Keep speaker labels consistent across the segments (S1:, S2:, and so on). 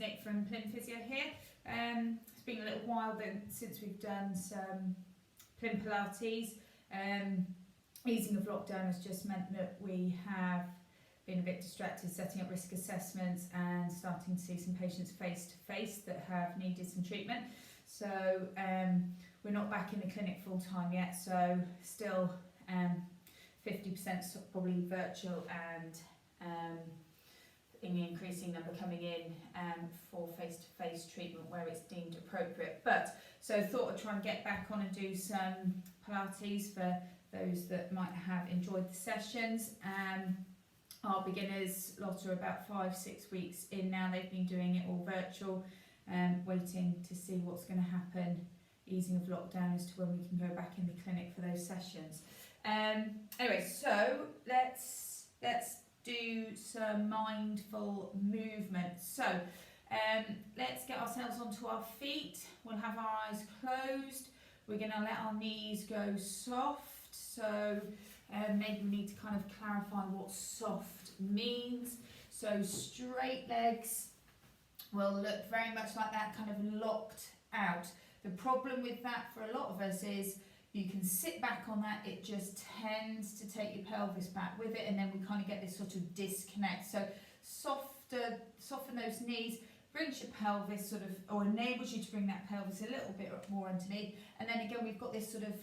S1: Nick from Plym Physio here. It's been a little while since we've done some Plym Pilates. Easing of lockdown has just meant that we have been a bit distracted setting up risk assessments and starting to see some patients face to face that have needed some treatment. So we're not back in the clinic full time yet, so still 50% probably virtual and an increasing number coming in for face-to-face treatment where it's deemed appropriate. But so thought I'd try and get back on and do some Pilates for those that might have enjoyed the sessions. Our beginners lot are about 5-6 weeks in now. They've been doing it all virtual, waiting to see what's going to happen, easing of lockdown as to when we can go back in the clinic for those sessions. Anyway, so let's do some mindful movement. So let's get ourselves onto our feet. We'll have our eyes closed. We're going to let our knees go soft. So maybe we need to kind of clarify what soft means. So straight legs will look very much like that, kind of locked out. The problem with that for a lot of us is you can sit back on that, it just tends to take your pelvis back with it, and then we kind of get this sort of disconnect. So soften those knees, brings your pelvis sort of, or enables you to bring that pelvis a little bit more underneath, and then again we've got this sort of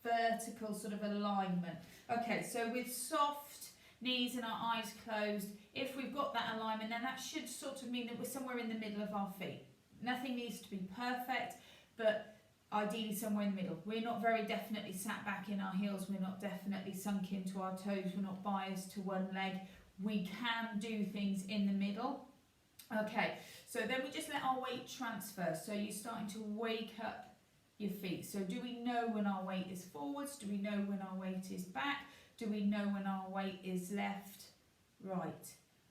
S1: vertical sort of alignment. Okay, so with soft knees and our eyes closed, if we've got that alignment, then that should sort of mean that we're somewhere in the middle of our feet. Nothing needs to be perfect, but ideally somewhere in the middle. We're not very definitely sat back in our heels, we're not definitely sunk into our toes, we're not biased to one leg. We can do things in the middle. Okay, so then we just let our weight transfer. So you're starting to wake up your feet. So do we know when our weight is forwards? Do we know when our weight is back? Do we know when our weight is left, right?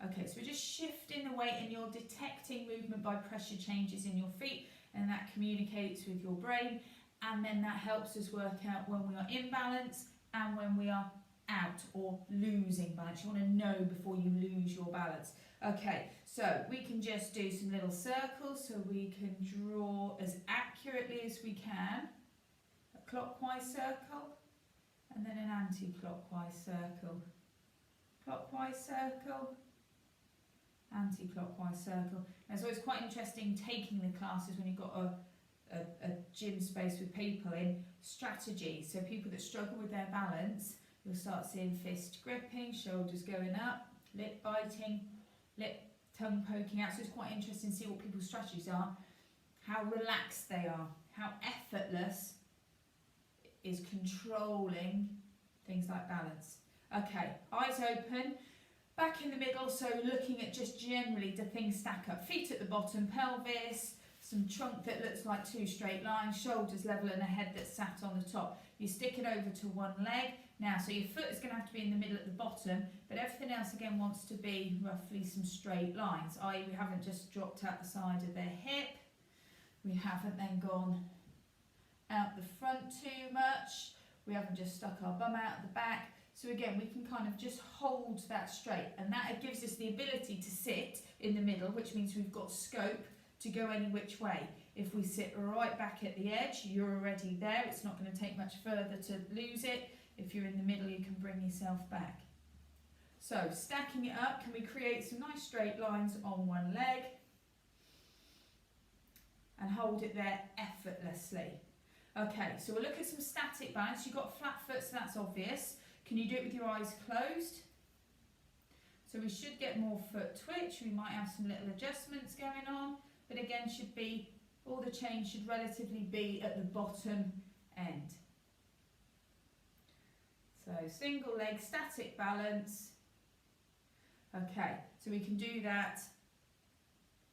S1: Okay, so we're just shifting the weight and you're detecting movement by pressure changes in your feet, and that communicates with your brain, and then that helps us work out when we are in balance and when we are out or losing balance. You want to know before you lose your balance. Okay, so we can just do some little circles, so we can draw as accurately as we can a clockwise circle and then an anti-clockwise circle. Clockwise circle, anti-clockwise circle. And so it's quite interesting taking the classes when you've got a gym space with people in strategy. So people that struggle with their balance, you'll start seeing fist gripping, shoulders going up, lip biting, tongue poking out. So it's quite interesting to see what people's strategies are, how relaxed they are, how effortless is controlling things like balance. Okay, eyes open. Back in the middle, so looking at just generally, do things stack up? Feet at the bottom, pelvis, some trunk that looks like two straight lines, shoulders level and a head that's sat on the top. You stick it over to one leg. Now, so your foot is going to have to be in the middle at the bottom, but everything else again wants to be roughly some straight lines, i.e. we haven't just dropped out the side of their hip. We haven't then gone out the front too much. We haven't just stuck our bum out the back. So again, we can kind of just hold that straight, and that gives us the ability to sit in the middle, which means we've got scope to go any which way. If we sit right back at the edge, you're already there. It's not going to take much further to lose it. If you're in the middle, you can bring yourself back. So stacking it up, can we create some nice straight lines on one leg and hold it there effortlessly? Okay, so we'll look at some static balance. You've got flat foot, so that's obvious. Can you do it with your eyes closed? So we should get more foot twitch. We might have some little adjustments going on, but again, all the change should relatively be at the bottom end. So single leg, static balance. Okay, so we can do that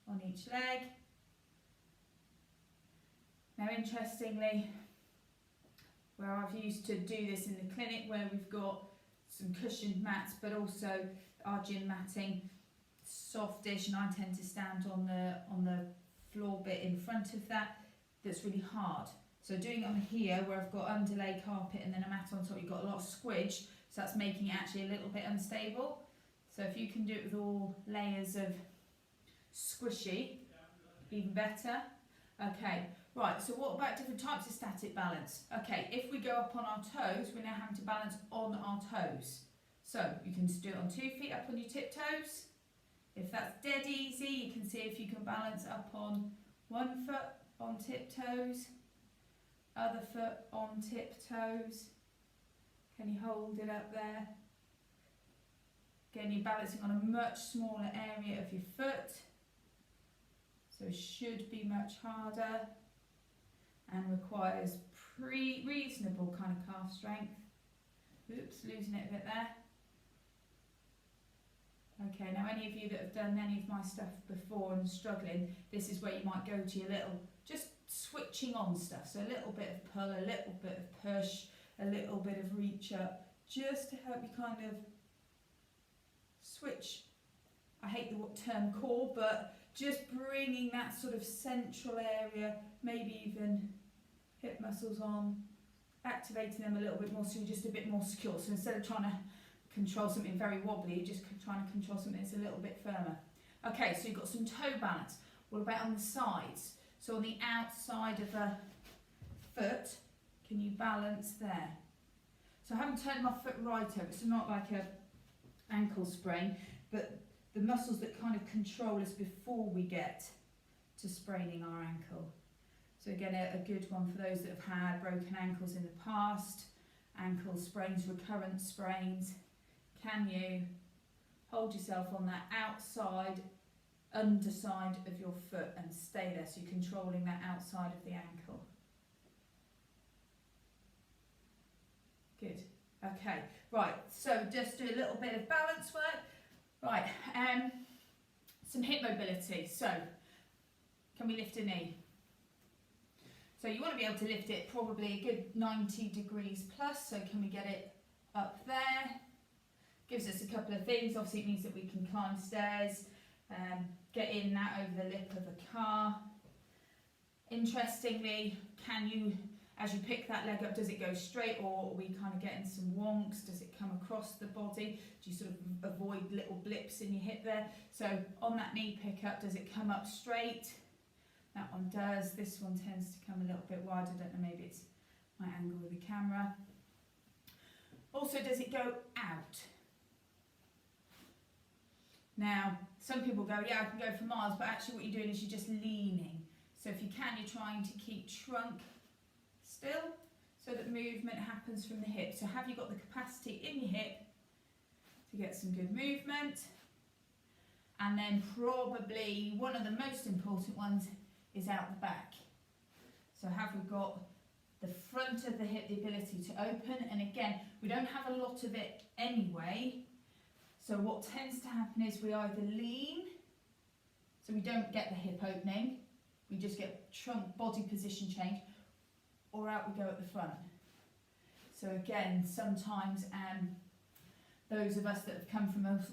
S1: on each leg. Now, interestingly, where I've used to do this in the clinic, where we've got some cushioned mats, but also our gym matting, softish, and I tend to stand on the floor bit in front of that, that's really hard. So doing it on here, where I've got underlay carpet and then a mat on top, you've got a lot of squidge, so that's making it actually a little bit unstable. So if you can do it with all layers of squishy, even better. Okay, right, so what about different types of static balance? Okay, if we go up on our toes, we're now having to balance on our toes. So you can do it on 2 feet up on your tiptoes. If that's dead easy, you can see if you can balance up on 1 foot on tiptoes, other foot on tiptoes. Can you hold it up there? Again, you're balancing on a much smaller area of your foot, so it should be much harder and requires reasonable kind of calf strength. Oops, losing it a bit there. Okay, now any of you that have done any of my stuff before and struggling, this is where you might go to your little, just switching on stuff. So a little bit of pull, a little bit of push, a little bit of reach up, just to help you kind of switch. I hate the term core, but just bringing that sort of central area, maybe even hip muscles on, activating them a little bit more so you're just a bit more secure. So instead of trying to control something very wobbly, you're just trying to control something that's a little bit firmer. Okay, so you've got some toe balance. What about on the sides? So on the outside of a foot, can you balance there? So I haven't turned my foot right over, so not like a ankle sprain, but the muscles that kind of control us before we get to spraining our ankle. So again, a good one for those that have had broken ankles in the past, ankle sprains, recurrent sprains. Can you hold yourself on that outside, underside of your foot and stay there, so you're controlling that outside of the ankle. Good. Okay, right, so just do a little bit of balance work. Right, some hip mobility. So, can we lift a knee? So you want to be able to lift it probably a good 90 degrees plus, so can we get it up there? Gives us a couple of things. Obviously it means that we can climb stairs, get in that over the lip of a car. Interestingly, can you, as you pick that leg up, does it go straight, or are we kind of getting some wonks? Does it come across the body? Do you sort of avoid little blips in your hip there? So on that knee pickup, does it come up straight? That one does. This one tends to come a little bit wide. I don't know, maybe it's my angle with the camera. Also, does it go out? Now, some people go, yeah, I can go for miles, but actually what you're doing is you're just leaning. So if you can, you're trying to keep trunk still so that movement happens from the hip. So have you got the capacity in your hip to get some good movement? And then probably one of the most important ones is out the back. So have we got the front of the hip, the ability to open? And again, we don't have a lot of it anyway. So what tends to happen is we either lean, so we don't get the hip opening, we just get trunk body position change, or out we go at the front. So again, sometimes those of us that have come from a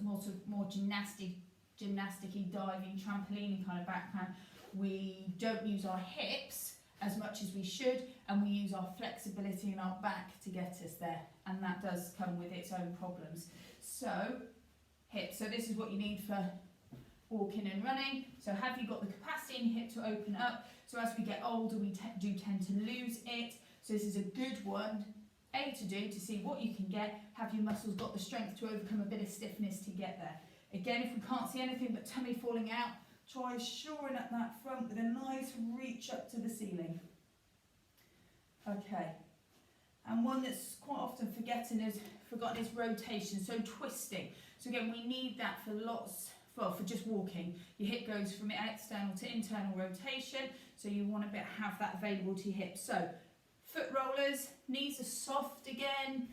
S1: more gymnastic-y, diving, trampolining kind of background, we don't use our hips as much as we should, and we use our flexibility in our back to get us there, and that does come with its own problems. So hips, so this is what you need for walking and running. So have you got the capacity in your hip to open up? So as we get older, we do tend to lose it. So this is a good one, A, to do, to see what you can get. Have your muscles got the strength to overcome a bit of stiffness to get there? Again, if we can't see anything but tummy falling out, try shoring up that front with a nice reach up to the ceiling. Okay. And one that's quite often forgotten is rotation, so twisting. So again, we need that for for just walking. Your hip goes from external to internal rotation, so you want to have that available to your hips. So foot rollers, knees are soft again.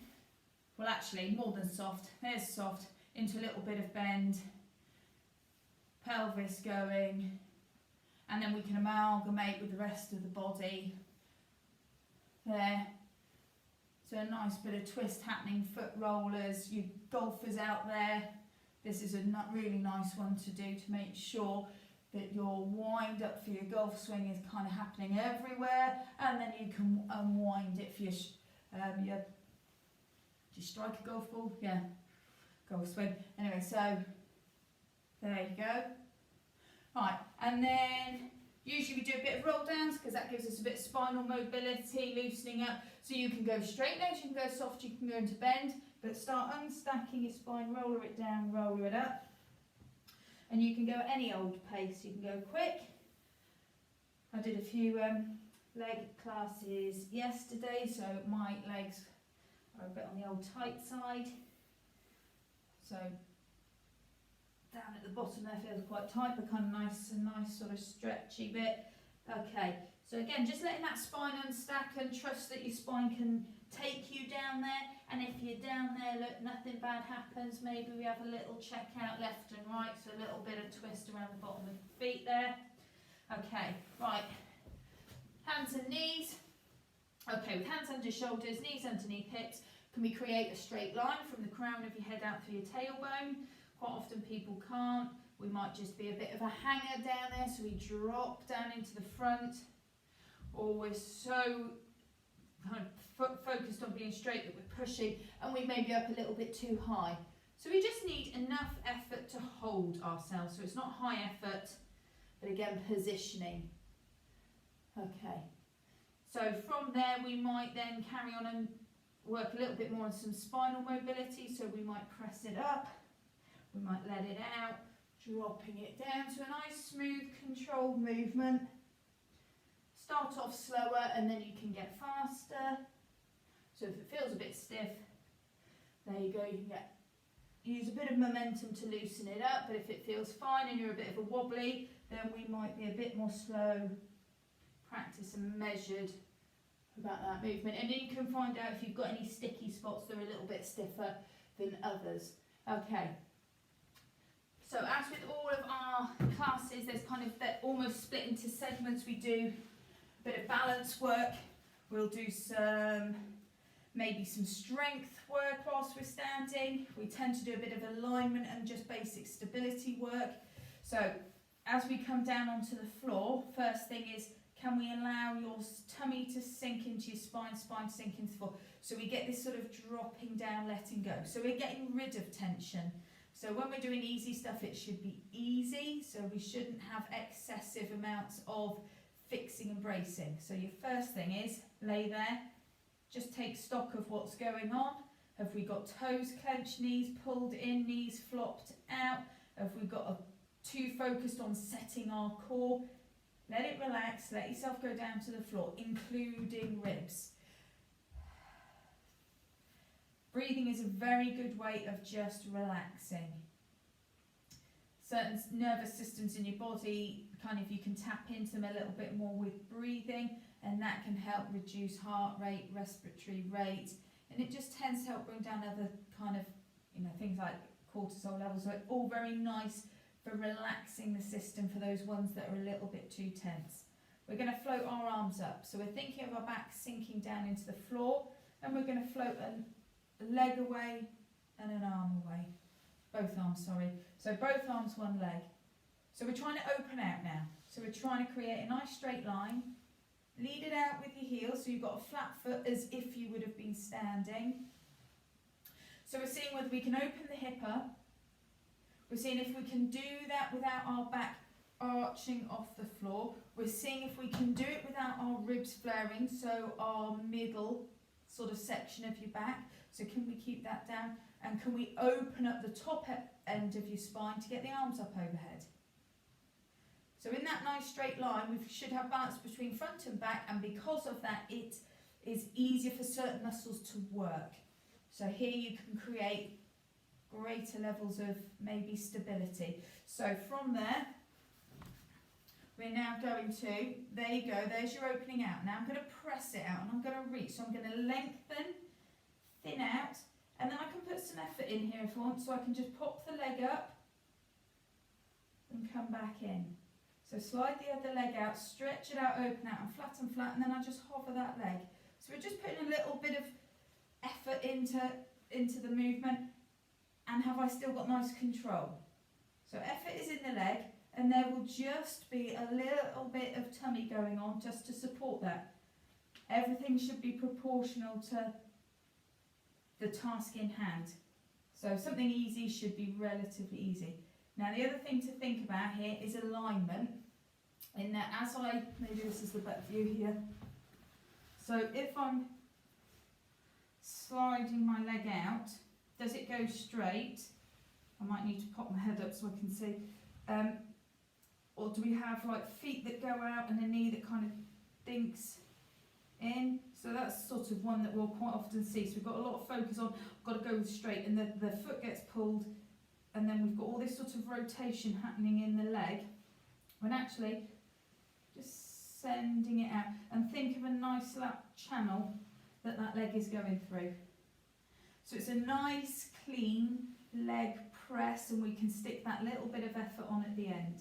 S1: Well, actually, more than soft. There's soft, into a little bit of bend. Pelvis going. And then we can amalgamate with the rest of the body. There. So a nice bit of twist happening, foot rollers, you golfers out there. This is a really nice one to do to make sure that your wind up for your golf swing is kind of happening everywhere, and then you can unwind it for your do you strike a golf ball? Yeah, golf swing. Anyway, so there you go. Right, and then usually we do a bit of roll downs because that gives us a bit of spinal mobility, loosening up. So you can go straight legs, you can go soft, you can go into bend, but start unstacking your spine, roller it down, roller it up. And you can go at any old pace, you can go quick. I did a few leg classes yesterday, so my legs are a bit on the old tight side. So down at the bottom there feels quite tight, but kind of nice sort of stretchy bit. Okay, so again, just letting that spine unstack and trust that your spine can take you down there. And if you're down there, look, nothing bad happens. Maybe we have a little check out left and right, so a little bit of twist around the bottom of the feet there. Okay, right, hands and knees. Okay, with hands under shoulders, knees underneath hips, can we create a straight line from the crown of your head out through your tailbone? Quite often people can't. We might just be a bit of a hanger down there, so we drop down into the front, or we're so kind of focused on being straight that we're pushing and we may be up a little bit too high. So we just need enough effort to hold ourselves, so it's not high effort, but again, positioning. Okay, so from there we might then carry on and work a little bit more on some spinal mobility, so we might press it up, we might let it out, dropping it down to a nice smooth controlled movement. Start off slower and then you can get faster. So if it feels a bit stiff, there you go, you can use a bit of momentum to loosen it up, but if it feels fine and you're a bit of a wobbly, then we might be a bit more slow, practice and measured about that movement. And then you can find out if you've got any sticky spots that are a little bit stiffer than others. Okay. So as with all of our classes, there's kind of, they're almost split into segments. We do a bit of balance work, we'll do maybe some strength work whilst we're standing. We tend to do a bit of alignment and just basic stability work. So as we come down onto the floor, first thing is, can we allow your tummy to sink into your spine to sink into the floor? So we get this sort of dropping down, letting go. So we're getting rid of tension. So when we're doing easy stuff, it should be easy. So we shouldn't have excessive amounts of fixing and bracing. So your first thing is, lay there, just take stock of what's going on. Have we got toes clenched, knees pulled in, knees flopped out? Have we got too focused on setting our core? Let it relax, let yourself go down to the floor, including ribs. Breathing is a very good way of just relaxing. Certain nervous systems in your body, kind of, you can tap into them a little bit more with breathing, and that can help reduce heart rate, respiratory rate, and it just tends to help bring down other kind of, things like cortisol levels. So it's all very nice for relaxing the system for those ones that are a little bit too tense. We're going to float our arms up. So we're thinking of our back sinking down into the floor, and we're going to float a leg away and an arm away. Both arms, sorry. So both arms, one leg. So we're trying to open out now. So we're trying to create a nice straight line. Lead it out with your heels, so you've got a flat foot as if you would have been standing. So we're seeing whether we can open the hip up. We're seeing if we can do that without our back arching off the floor. We're seeing if we can do it without our ribs flaring, so our middle sort of section of your back. So can we keep that down? And can we open up the top end of your spine to get the arms up overhead? So in that nice straight line, we should have balance between front and back, and because of that, it is easier for certain muscles to work. So here you can create greater levels of maybe stability. So from there, we're now going to, there you go, there's your opening out. Now I'm going to press it out and I'm going to reach. So I'm going to lengthen, thin out, and then I can put some effort in here if I want. So I can just pop the leg up and come back in. So slide the other leg out, stretch it out, open out, and flat, and then I just hover that leg. So we're just putting a little bit of effort into the movement, and have I still got nice control? So effort is in the leg, and there will just be a little bit of tummy going on just to support that. Everything should be proportional to the task in hand. So something easy should be relatively easy. Now the other thing to think about here is alignment, in that as I, maybe this is the better view here, so if I'm sliding my leg out, does it go straight? I might need to pop my head up so I can see. Or do we have like feet that go out and a knee that kind of dinks in? So that's sort of one that we'll quite often see. So we've got a lot of focus on, got to go straight, and the foot gets pulled, and then we've got all this sort of rotation happening in the leg, when actually just sending it out, and think of a nice lap channel that leg is going through. So it's a nice clean leg press, and we can stick that little bit of effort on at the end.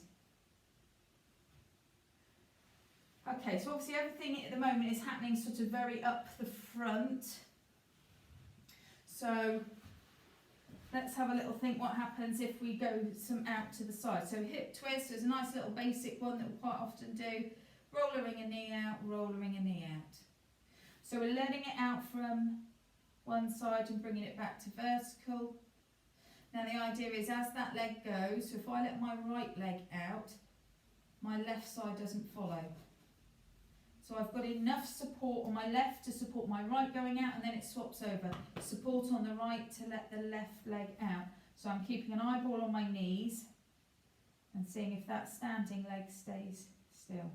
S1: Okay, so obviously everything at the moment is happening sort of very up the front. So let's have a little think what happens if we go some out to the side. So hip twist is a nice little basic one that we'll quite often do. Rollering a knee out, rollering a knee out. So we're letting it out from one side and bringing it back to vertical. Now the idea is as that leg goes, so if I let my right leg out, my left side doesn't follow. So I've got enough support on my left to support my right going out, and then it swaps over. Support on the right to let the left leg out. So I'm keeping an eyeball on my knees and seeing if that standing leg stays still.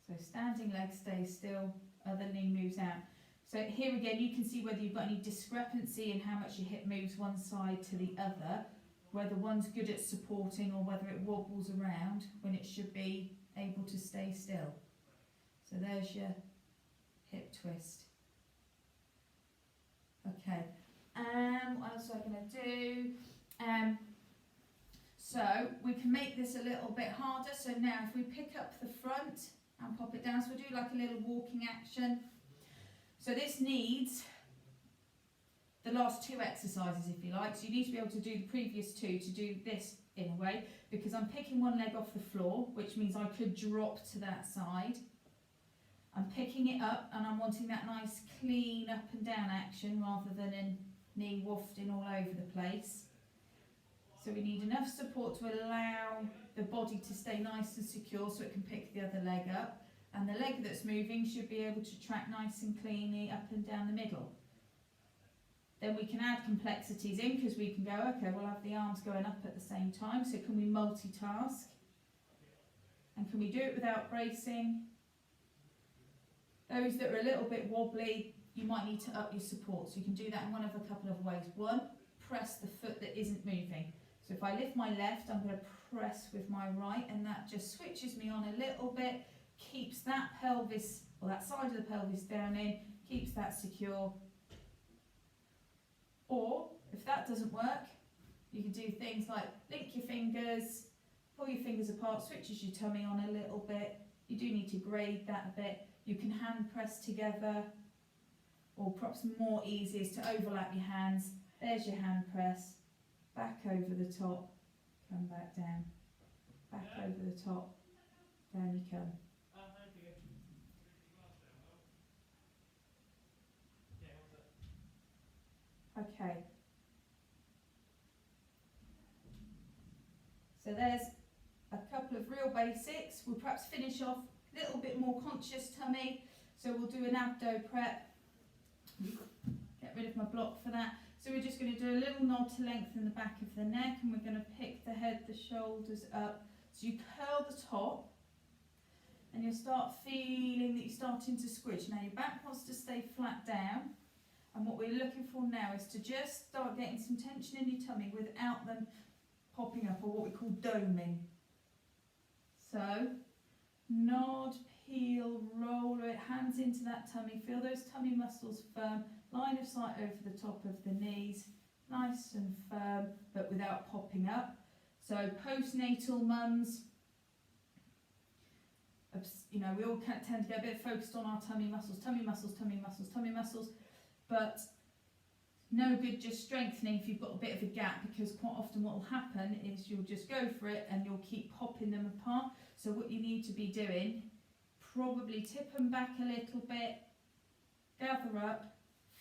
S1: So standing leg stays still, other knee moves out. So here again, you can see whether you've got any discrepancy in how much your hip moves one side to the other, whether one's good at supporting or whether it wobbles around when it should be able to stay still. So there's your hip twist. Okay, what else am I going to do? So we can make this a little bit harder. So now if we pick up the front and pop it down, so we'll do like a little walking action. So this needs the last two exercises, if you like. So you need to be able to do the previous two to do this in a way, because I'm picking one leg off the floor, which means I could drop to that side. I'm picking it up and I'm wanting that nice clean up and down action rather than a knee wafting all over the place. So we need enough support to allow the body to stay nice and secure so it can pick the other leg up, and the leg that's moving should be able to track nice and cleanly up and down the middle. Then we can add complexities in, because we can go, okay, we'll have the arms going up at the same time, so can we multitask? And can we do it without bracing? Those that are a little bit wobbly, you might need to up your support, so you can do that in one of a couple of ways. One, press the foot that isn't moving. So if I lift my left, I'm going to press with my right, and that just switches me on a little bit, keeps that pelvis, or that side of the pelvis down in, keeps that secure. Or, if that doesn't work, you can do things like link your fingers, pull your fingers apart, switches your tummy on a little bit. You do need to grade that a bit. You can hand press together, or perhaps more easy is to overlap your hands. There's your hand press, back over the top, come back down, back over the top, down you come. Okay, so there's a couple of real basics. We'll perhaps finish off a little bit more conscious tummy. So we'll do an abdo prep. Get rid of my block for that. So we're just going to do a little nod to lengthen the back of the neck, and we're going to pick the head, the shoulders up. So you curl the top, and you'll start feeling that you're starting to squish. Now your back wants to stay flat down. And what we're looking for now is to just start getting some tension in your tummy without them popping up, or what we call doming. So, nod, peel, roll it, hands into that tummy, feel those tummy muscles firm, line of sight over the top of the knees, nice and firm, but without popping up. So postnatal mums, you know, we all tend to get a bit focused on our tummy muscles, tummy muscles, tummy muscles, tummy muscles. But no good just strengthening if you've got a bit of a gap, because quite often what will happen is you'll just go for it and you'll keep popping them apart. So what you need to be doing, probably tip them back a little bit, gather up,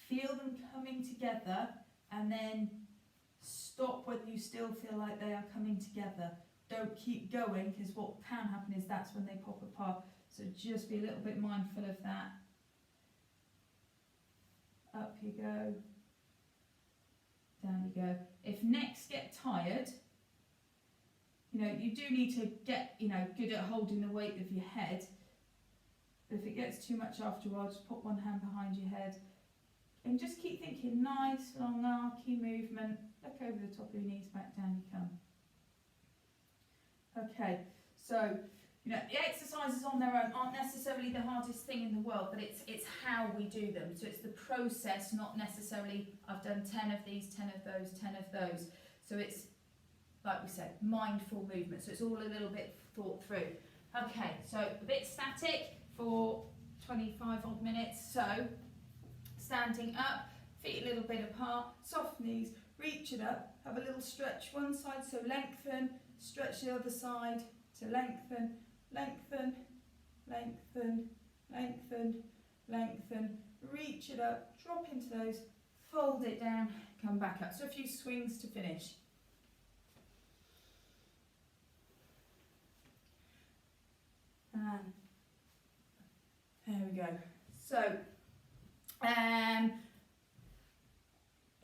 S1: feel them coming together, and then stop Stop when you still feel like they are coming together. Don't keep going, because what can happen is that's when they pop apart. So just be a little bit mindful of that. Up you go. Down you go. If necks get tired, you know, you do need to get, you know, good at holding the weight of your head. But if it gets too much after a while, just put one hand behind your head. And just keep thinking, nice, long, archy movement. Look over the top of your knees, back down you come. Okay, so, you know, the exercises on their own aren't necessarily the hardest thing in the world, but it's how we do them. So it's the process, not necessarily, I've done 10 of these, 10 of those, 10 of those. So it's, like we said, mindful movement. So it's all a little bit thought through. Okay, so a bit static for 25 odd minutes. So standing up, feet a little bit apart, soft knees, reach it up, have a little stretch one side, so lengthen, stretch the other side to lengthen, lengthen, lengthen, lengthen, lengthen, reach it up, drop into those, fold it down, come back up. So a few swings to finish. And there we go. So